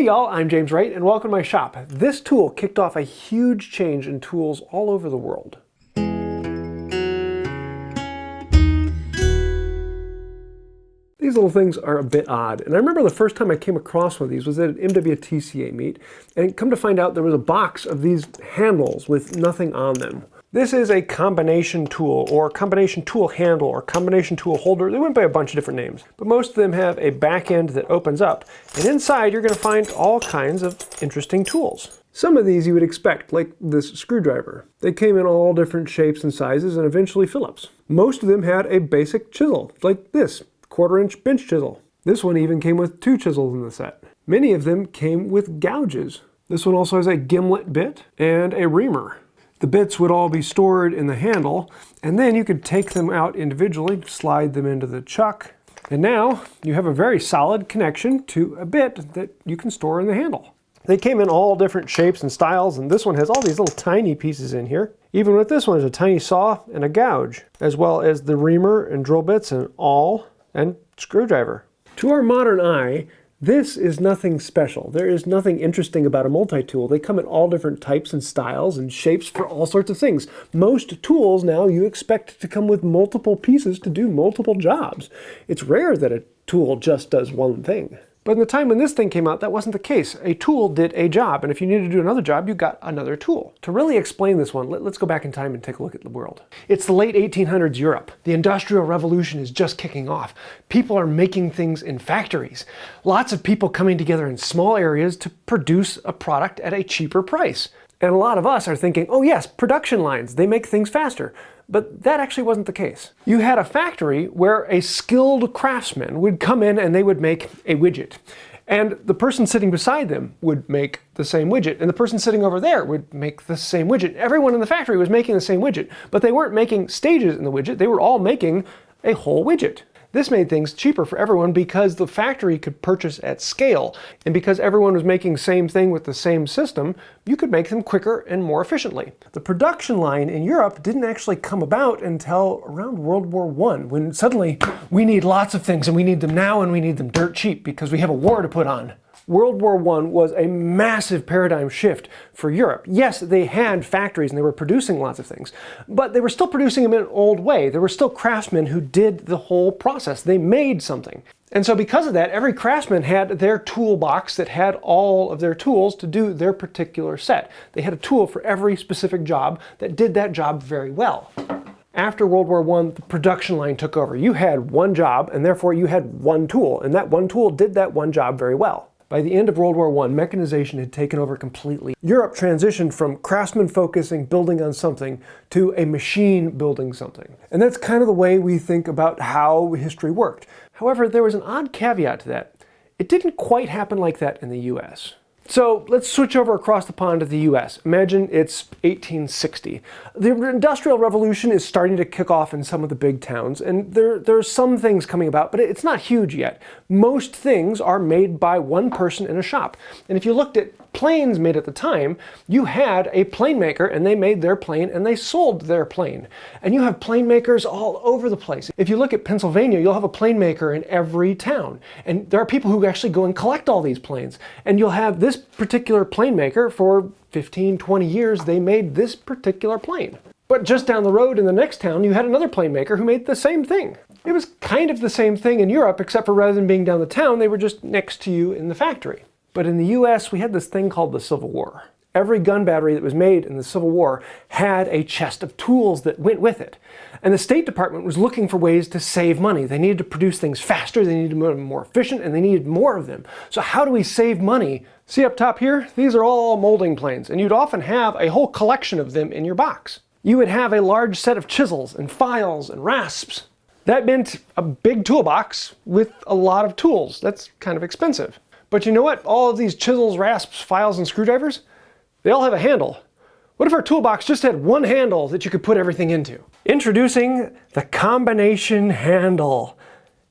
Hey y'all, I'm James Wright and welcome to my shop. This tool kicked off a huge change in tools all over the world. These little things are a bit odd, and I remember the first time I came across one of these was at an MWTCA meet, and come to find out there was a box of these handles with nothing on them. This is a combination tool, or combination tool handle, or combination tool holder. They went by a bunch of different names, but most of them have a back end that opens up, and inside you're going to find all kinds of interesting tools. Some of these you would expect, like this screwdriver. They came in all different shapes and sizes, and eventually Phillips. Most of them had a basic chisel, like this 1/4-inch bench chisel. This one even came with 2 chisels in the set. Many of them came with gouges. This one also has a gimlet bit and a reamer. The bits would all be stored in the handle, and then you could take them out individually, slide them into the chuck, and now you have a very solid connection to a bit that you can store in the handle. They came in all different shapes and styles, and this one has all these little tiny pieces in here. Even with this one, there's a tiny saw and a gouge, as well as the reamer and drill bits and awl and screwdriver. To our modern eye, this is nothing special. There is nothing interesting about a multi-tool. They come in all different types and styles and shapes for all sorts of things. Most tools now you expect to come with multiple pieces to do multiple jobs. It's rare that a tool just does one thing. But in the time when this thing came out, that wasn't the case. A tool did a job, and if you needed to do another job, you got another tool. To really explain this one, let's go back in time and take a look at the world. It's the late 1800s Europe. The Industrial Revolution is just kicking off. People are making things in factories. Lots of people coming together in small areas to produce a product at a cheaper price. And a lot of us are thinking, oh yes, production lines, they make things faster. But that actually wasn't the case. You had a factory where a skilled craftsman would come in and they would make a widget. And the person sitting beside them would make the same widget. And the person sitting over there would make the same widget. Everyone in the factory was making the same widget. But they weren't making stages in the widget. They were all making a whole widget. This made things cheaper for everyone because the factory could purchase at scale. And because everyone was making the same thing with the same system, you could make them quicker and more efficiently. The production line in Europe didn't actually come about until around World War I, when suddenly we need lots of things and we need them now and we need them dirt cheap because we have a war to put on. World War I was a massive paradigm shift for Europe. Yes, they had factories and they were producing lots of things, but they were still producing them in an old way. There were still craftsmen who did the whole process. They made something. And so because of that, every craftsman had their toolbox that had all of their tools to do their particular set. They had a tool for every specific job that did that job very well. After World War I, the production line took over. You had one job, and therefore you had one tool, and that one tool did that one job very well. By the end of World War I, mechanization had taken over completely. Europe transitioned from craftsmen focusing, building on something, to a machine building something. And that's kind of the way we think about how history worked. However, there was an odd caveat to that. It didn't quite happen like that in the US. So let's switch over across the pond to the US. Imagine it's 1860. The Industrial Revolution is starting to kick off in some of the big towns, and there's some things coming about, but it's not huge yet. Most things are made by one person in a shop. And if you looked at planes made at the time, you had a plane maker and they made their plane and they sold their plane. And you have plane makers all over the place. If you look at Pennsylvania, you'll have a plane maker in every town. And there are people who actually go and collect all these planes. And you'll have this particular plane maker for 15, 20 years, they made this particular plane. But just down the road in the next town, you had another plane maker who made the same thing. It was kind of the same thing in Europe, except for rather than being down the town, they were just next to you in the factory. But in the US, we had this thing called the Civil War. Every gun battery that was made in the Civil War had a chest of tools that went with it. And the State Department was looking for ways to save money. They needed to produce things faster, they needed to make them more efficient, and they needed more of them. So how do we save money? See up top here? These are all molding planes, and you'd often have a whole collection of them in your box. You would have a large set of chisels and files and rasps. That meant a big toolbox with a lot of tools. That's kind of expensive. But you know what? All of these chisels, rasps, files, and screwdrivers, they all have a handle. What if our toolbox just had one handle that you could put everything into? Introducing the combination handle.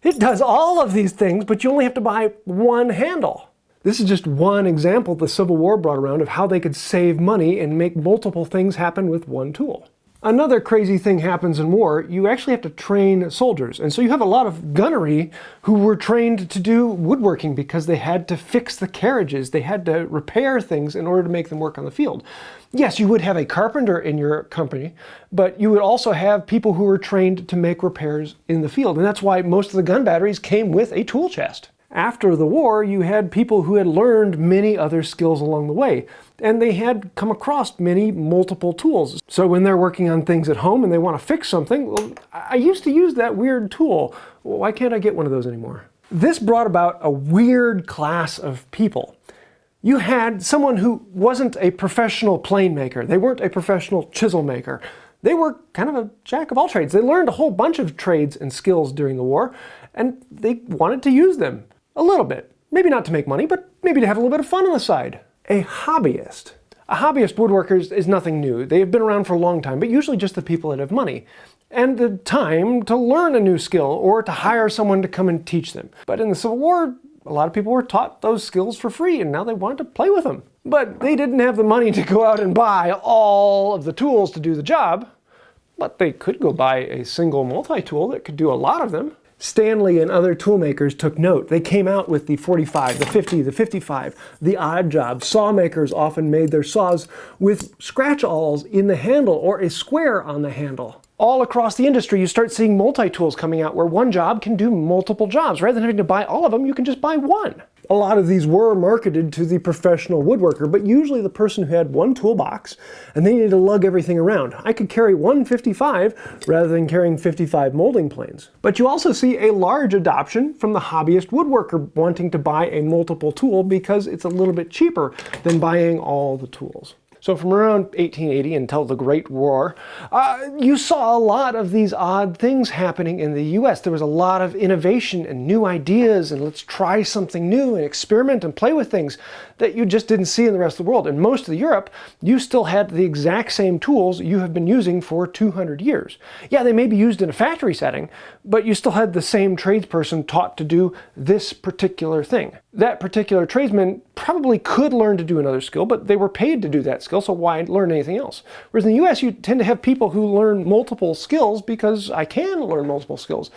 It does all of these things, but you only have to buy one handle. This is just one example the Civil War brought around of how they could save money and make multiple things happen with one tool. Another crazy thing happens in war. You actually have to train soldiers. And so you have a lot of gunnery who were trained to do woodworking because they had to fix the carriages. They had to repair things in order to make them work on the field. Yes, you would have a carpenter in your company, but you would also have people who were trained to make repairs in the field. And that's why most of the gun batteries came with a tool chest. After the war, you had people who had learned many other skills along the way, and they had come across many multiple tools. So when they're working on things at home and they want to fix something, well, I used to use that weird tool. Why can't I get one of those anymore? This brought about a weird class of people. You had someone who wasn't a professional plane maker. They weren't a professional chisel maker. They were kind of a jack of all trades. They learned a whole bunch of trades and skills during the war, and they wanted to use them. A little bit. Maybe not to make money, but maybe to have a little bit of fun on the side. A hobbyist. A hobbyist woodworker is nothing new. They have been around for a long time, but usually just the people that have money and the time to learn a new skill or to hire someone to come and teach them. But in the Civil War, a lot of people were taught those skills for free, and now they wanted to play with them. But they didn't have the money to go out and buy all of the tools to do the job, but they could go buy a single multi-tool that could do a lot of them. Stanley and other tool makers took note. They came out with the 45, the 50, the 55, the odd job. Saw makers often made their saws with scratch-alls in the handle or a square on the handle. All across the industry, you start seeing multi-tools coming out where one job can do multiple jobs. Rather than having to buy all of them, you can just buy one. A lot of these were marketed to the professional woodworker, but usually the person who had one toolbox and they needed to lug everything around. I could carry one 55 rather than carrying 55 molding planes. But you also see a large adoption from the hobbyist woodworker wanting to buy a multiple tool because it's a little bit cheaper than buying all the tools. So from around 1880 until the Great War, you saw a lot of these odd things happening in the US. There was a lot of innovation and new ideas and let's try something new and experiment and play with things that you just didn't see in the rest of the world. In most of Europe, you still had the exact same tools you have been using for 200 years. Yeah, they may be used in a factory setting, but you still had the same tradesperson taught to do this particular thing. That particular tradesman probably could learn to do another skill, but they were paid to do that skill, so why learn anything else? Whereas in the US, you tend to have people who learn multiple skills because I can learn multiple skills.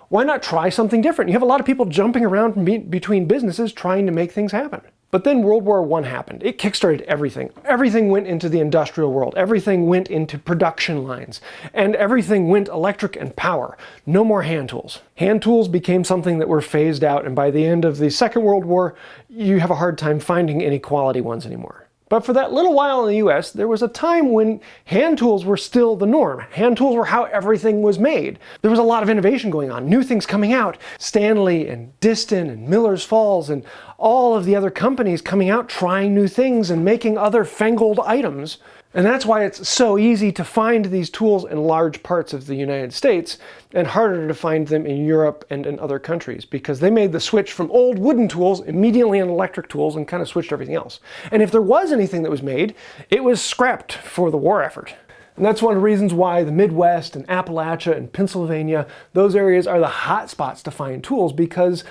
Why not try something different? You have a lot of people jumping around between businesses trying to make things happen. But then World War I happened. It kickstarted everything. Everything went into the industrial world. Everything went into production lines. And everything went electric and power. No more hand tools. Hand tools became something that were phased out, and by the end of the Second World War, you have a hard time finding any quality ones anymore. But for that little while in the US, there was a time when hand tools were still the norm. Hand tools were how everything was made. There was a lot of innovation going on, new things coming out. Stanley and Diston and Miller's Falls and all of the other companies coming out trying new things and making other fangled items. And that's why it's so easy to find these tools in large parts of the United States and harder to find them in Europe and in other countries because they made the switch from old wooden tools immediately on electric tools and kind of switched everything else. And if there was anything that was made, it was scrapped for the war effort. And that's one of the reasons why the Midwest and Appalachia and Pennsylvania, those areas are the hot spots to find tools because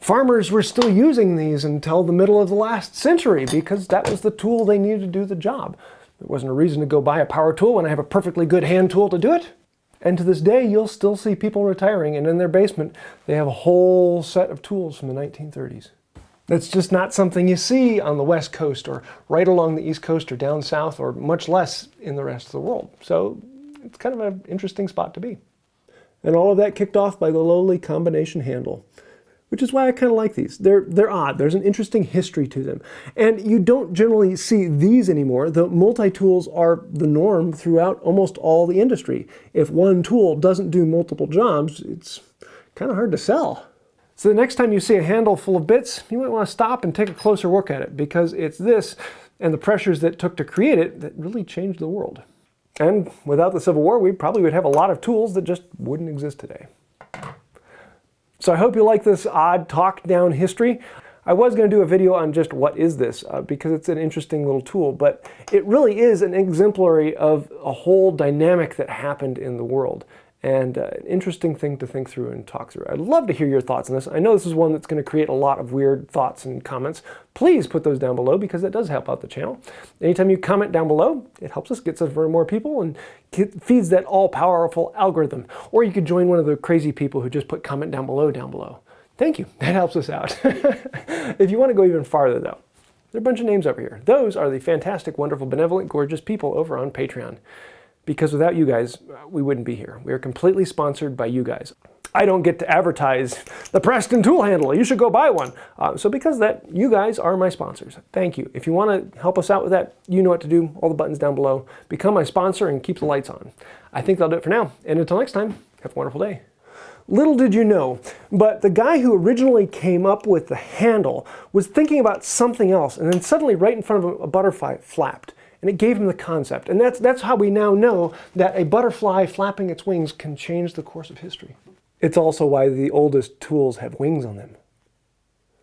farmers were still using these until the middle of the last century because that was the tool they needed to do the job. There wasn't a reason to go buy a power tool when I have a perfectly good hand tool to do it. And to this day, you'll still see people retiring, and in their basement, they have a whole set of tools from the 1930s. That's just not something you see on the West Coast or right along the East Coast or down south or much less in the rest of the world. So it's kind of an interesting spot to be. And all of that kicked off by the lowly combination handle, which is why I kind of like these. They're odd. There's an interesting history to them. And you don't generally see these anymore. The multi-tools are the norm throughout almost all the industry. If one tool doesn't do multiple jobs, it's kind of hard to sell. So the next time you see a handle full of bits, you might want to stop and take a closer look at it because it's this and the pressures that it took to create it that really changed the world. And without the Civil War, we probably would have a lot of tools that just wouldn't exist today. So I hope you like this odd talk down history. I was going to do a video on just what is this because it's an interesting little tool, but it really is an exemplary of a whole dynamic that happened in the world. and an interesting thing to think through and talk through. I'd love to hear your thoughts on this. I know this is one that's going to create a lot of weird thoughts and comments. Please put those down below because that does help out the channel. Anytime you comment down below, it helps us get to more people and feeds that all-powerful algorithm. Or you could join one of the crazy people who just put comment down below. Thank you. That helps us out. If you want to go even farther, though, there are a bunch of names over here. Those are the fantastic, wonderful, benevolent, gorgeous people over on Patreon. Because without you guys, we wouldn't be here. We are completely sponsored by you guys. I don't get to advertise the Preston tool handle. You should go buy one. So because of that, you guys are my sponsors. Thank you. If you want to help us out with that, you know what to do. All the buttons down below. Become my sponsor and keep the lights on. I think that'll do it for now. And until next time, have a wonderful day. Little did you know, but the guy who originally came up with the handle was thinking about something else, and then suddenly right in front of him, a butterfly flapped, and it gave him the concept. And that's how we now know that a butterfly flapping its wings can change the course of history. It's also why the oldest tools have wings on them.